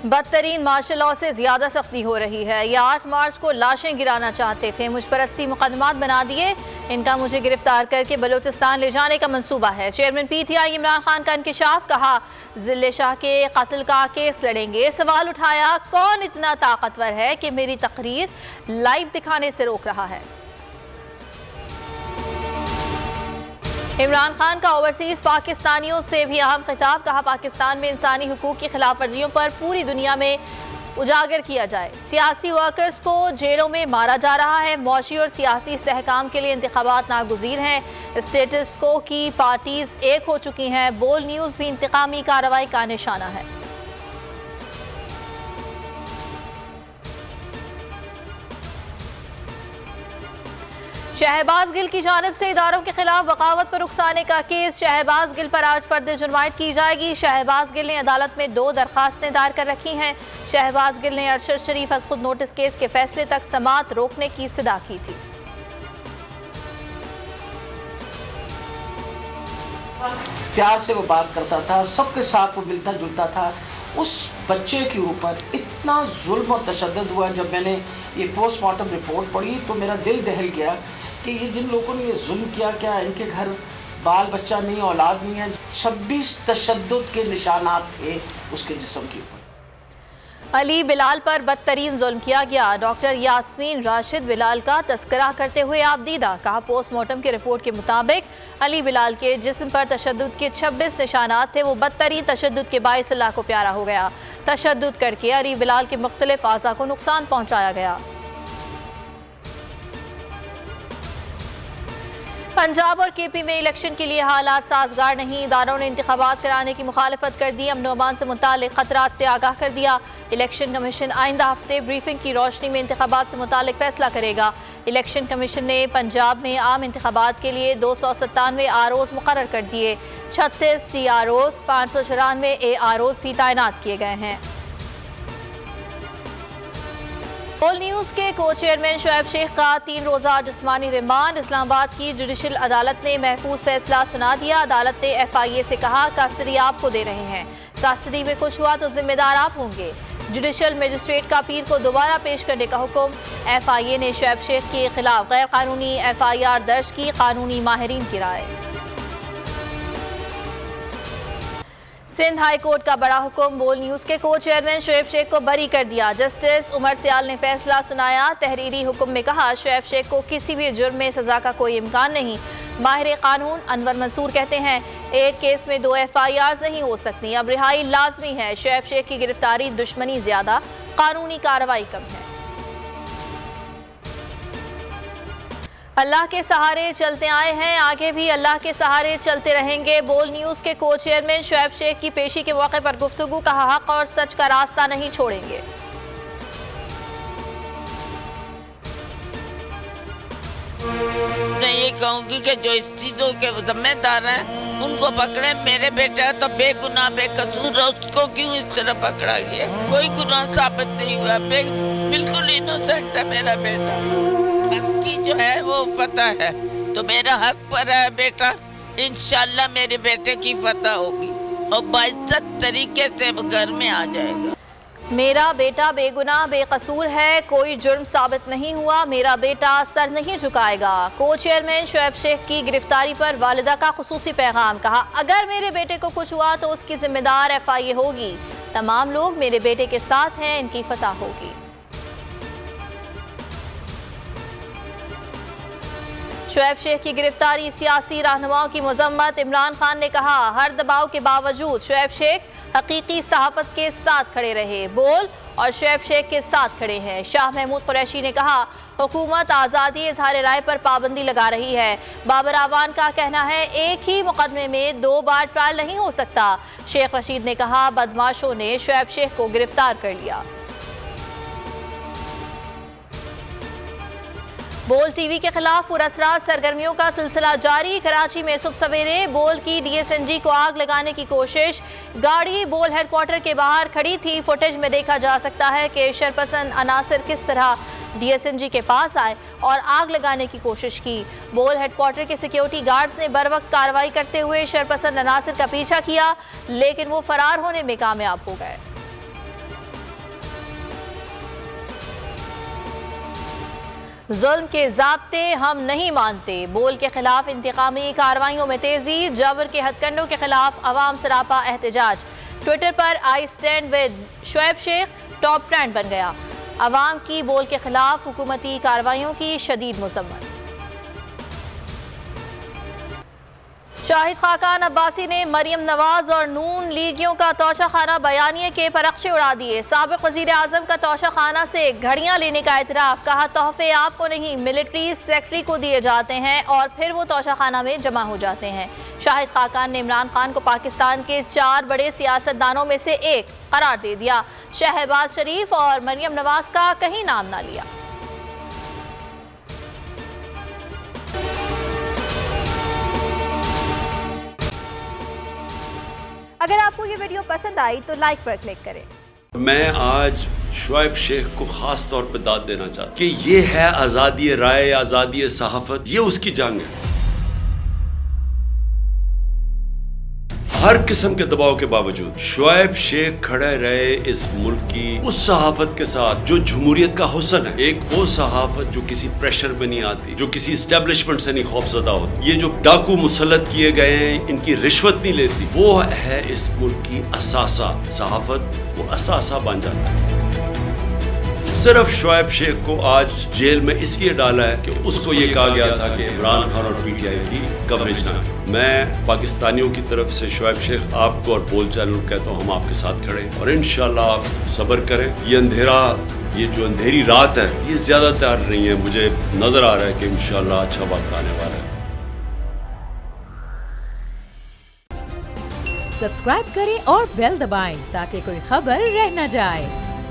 बदतरीन martial law से ज्यादा सख्ती हो रही है। ये 8 मार्च को लाशें गिराना चाहते थे, मुझ पर 80 मुकदमात बना दिए। इनका मुझे गिरफ्तार करके बलूचिस्तान ले जाने का मंसूबा है। चेयरमैन PTI इमरान खान का इंकशाफ, कहा जिले शाह के कत्ल का केस लड़ेंगे। सवाल उठाया कौन इतना ताकतवर है कि मेरी तकरीर लाइव दिखाने से रोक रहा है। इमरान खान का ओवरसीज पाकिस्तानियों से भी अहम खिताब, कहा पाकिस्तान में इंसानी हुकूक की खिलाफ वर्जियों पर पूरी दुनिया में उजागर किया जाए। सियासी वर्कर्स को जेलों में मारा जा रहा है। मौशी और सियासी इस्तेहकाम के लिए इंतखाबात नागुज़ीर हैं। स्टेटस को की पार्टीज एक हो चुकी हैं। बोल न्यूज़ भी इंतकामी कार्रवाई का निशाना है। शहबाज गिल की जानिब से इदारों के खिलाफ बगावत पर उकसाने का केस। शहबाज गिल पर आज फर्द जुर्मायत की जाएगी। शहबाज गिल ने अदालत में 2 दरखास्तें दायर कर रखी हैं। शहबाज गिल ने अरशद शरीफ खुद नोटिस केस के फैसले तक समाअत रोकने की सिदा की थी। प्यार से वो बात करता था, सबके साथ वो मिलता जुलता था। उस बच्चे के ऊपर इतना जुल्म और तशद्दुद हुआ। जब मैंने ये पोस्टमार्टम रिपोर्ट पढ़ी तो मेरा दिल दहल गया कि ये जिन लोगों ने ये जुल्म किया, क्या इनके घर बाल बच्चा नहीं, औलाद नहीं है। 26 तशद्दुद के निशानात थे उसके जिस्म के ऊपर। अली बिलाल पर बदतरीन जुल्म किया गया। डॉक्टर यास्मीन राशिद बिलाल का तस्करा करते हुए आपदीदा, कहा पोस्टमार्टम की रिपोर्ट के मुताबिक अली बिलाल के जिस्म पर तशद्दुद के 26 निशानात थे। वो बदतरीन तशद्दुद के बाइस अल्लाह को प्यारा हो गया। तशद्दुद करके अली बिलाल के मुख्तलिफ आज़ा को नुकसान पहुँचाया गया। पंजाब और KP में इलेक्शन के लिए हालात साजगार नहीं। इदारों ने इंतखाबात कराने की मुखालफत कर दी। अमन अमान से मुतालिक खतरात से आगाह कर दिया। इलेक्शन कमीशन आइंदा हफ्ते ब्रीफिंग की रोशनी में इंतखाबात से मुतालिक फैसला करेगा। इलेक्शन कमीशन ने पंजाब में आम इंतखाबात के लिए 297 ROs मुकर्रर कर दिए। 36 TROs, 594 AROs भी तैनात किए गए हैं। बोल न्यूज़ के को चेयरमैन शुएब शेख का 3 रोज़ा जिस्मानी रिमांड। इस्लामाबाद की जुडिशल अदालत ने महफूज फैसला सुना दिया। अदालत ने FIA से कहा कस्टडी आपको दे रहे हैं, कस्टडी में कुछ हुआ तो जिम्मेदार आप होंगे। जुडिशल मजिस्ट्रेट का पीर को दोबारा पेश करने का हुक्म। FIA ने शुएब शेख के खिलाफ गैर कानूनी FIR दर्ज की, कानूनी माहिरीन की राय। सिंध हाई कोर्ट का बड़ा हुक्म। बोल न्यूज़ के को चेयरमैन शुएब शेख को बरी कर दिया। जस्टिस उमर सियाल ने फैसला सुनाया। तहरीरी हुक्म में कहा शुएब शेख को किसी भी जुर्म में सजा का कोई इम्कान नहीं। माहिर कानून अनवर मंसूर कहते हैं एक केस में 2 FIRs नहीं हो सकती, अब रिहाई लाजमी है। शुएब शेख की गिरफ्तारी दुश्मनी ज्यादा, कानूनी कार्रवाई कम है। अल्लाह के सहारे चलते आए हैं, आगे भी अल्लाह के सहारे चलते रहेंगे। बोल न्यूज़ के को चेयरमैन शुएब शेख की पेशी के मौके पर गुफ्तगू, कहा हक और सच का रास्ता नहीं छोड़ेंगे। मैं ये कहूँगी कि जो इस चीज़ों के जिम्मेदार हैं उनको पकड़े। मेरे बेटा तो बेगुनाह बेकसूर है, उसको क्यों इस तरह पकड़ा गया? कोई गुनाह साबित नहीं हुआ, बिल्कुल इनोसेंट है मेरा बेटा। हक की जो है वो फतह है, तो मेरा हक पर है बेटा। इंशाल्लाह मेरे बेटे की फतह होगी और बाइज्जत तरीके से घर में आ जाएगा। मेरा बेटा बेगुनाह बेकसूर है, कोई जुर्म साबित नहीं हुआ, मेरा बेटा सर नहीं झुकाएगा। को चेयरमैन शुएब शेख की गिरफ्तारी पर वालिदा का खुसूसी पैगाम, कहा अगर मेरे बेटे को कुछ हुआ तो उसकी जिम्मेदार FIA होगी। तमाम लोग मेरे बेटे के साथ हैं, इनकी फतह होगी। शुएब शेख की गिरफ्तारी सियासी रहनुमाओं की मजम्मत। इमरान खान ने कहा हर दबाव के बावजूद शुएब शेख हकीकी सहाफत के साथ खड़े रहे। बोल और शुएब शेख के साथ खड़े हैं। शाह महमूद कुरैशी ने कहा हुकूमत आज़ादी इजहार राय पर पाबंदी लगा रही है। बाबर आवान का कहना है एक ही मुकदमे में 2 बार ट्रायल नहीं हो सकता। शेख रशीद ने कहा बदमाशों ने शुएब शेख को गिरफ्तार कर लिया। बोल TV के खिलाफ पुरअसरार सरगर्मियों का सिलसिला जारी। कराची में सुबह सवेरे बोल की DSNG को आग लगाने की कोशिश। गाड़ी बोल हेडक्वार्टर के बाहर खड़ी थी। फुटेज में देखा जा सकता है कि शरपसंद अनासर किस तरह DSNG के पास आए और आग लगाने की कोशिश की। बोल हेडक्वार्टर के सिक्योरिटी गार्ड्स ने बर वक्त कार्रवाई करते हुए शरपसंद अनासर का पीछा किया, लेकिन वो फरार होने में कामयाब हो गए। जुल्म के ज़ाब्ते हम नहीं मानते, बोल के खिलाफ इंतकामी कार्रवाइयों में तेजी, जबर के हथकंडों के खिलाफ अवाम सरापा एहतजाज। ट्विटर पर I stand with Shoaib Shaikh top trend बन गया। अवाम की बोल के खिलाफ हुकूमती कार्रवाइयों की शदीद मुज़म्मत। शाहिद खाकान अब्बासी ने मरियम नवाज और नून लीगियों का तोशाखाना बयानिए के परख्शे उड़ा दिए। साबिक वज़ीर आज़म का तोशाखाना से घड़ियां लेने का इतराफ़, कहा तोहफे आपको नहीं मिलिट्री सेक्रेटरी को दिए जाते हैं और फिर वो तोशाखाना में जमा हो जाते हैं। शाहिद खाकान ने इमरान खान को पाकिस्तान के 4 बड़े सियासतदानों में से एक करार दे दिया। शहबाज शरीफ और मरियम नवाज का कहीं नाम ना लिया। अगर आपको ये वीडियो पसंद आई तो लाइक पर क्लिक करें। मैं आज शुएब शेख को खास तौर पर दाद देना चाहता हूं कि ये है आज़ादी राय, आज़ादी सहाफत, ये उसकी जंग है। हर किस्म के दबाव के बावजूद शुएब शेख खड़े रहे इस मुल्क की उस सहाफत के साथ जो जमहूरियत का हुस्न है। एक वो सहाफत जो किसी प्रेशर में नहीं आती, जो किसी एस्टेब्लिशमेंट से नहीं खौफजदा होती। ये जो डाकू मुसल्लत किए गए हैं, इनकी रिश्वत नहीं लेती, वो है इस मुल्क की असासा। सहाफत वो असासा बन जाता है। सिर्फ शुएब शेख को आज जेल में इसलिए डाला है कि उसको ये कहा गया था कि इमरान खान और पीटीआई की कवरेज ना करें। मैं पाकिस्तानियों की तरफ से शुएब शेख आपको और बोल चैनल कहता हूँ, हम आपके साथ खड़े हैं और इंशाल्लाह आप सब्र करें। ये अंधेरा, ये जो अंधेरी रात है, ये ज्यादा तैयार नहीं है। मुझे नजर आ रहा है कि इंशाल्लाह अच्छा वक्त आने वाला है। सब्सक्राइब करें और बेल दबाएं ताकि कोई खबर रह न जाए।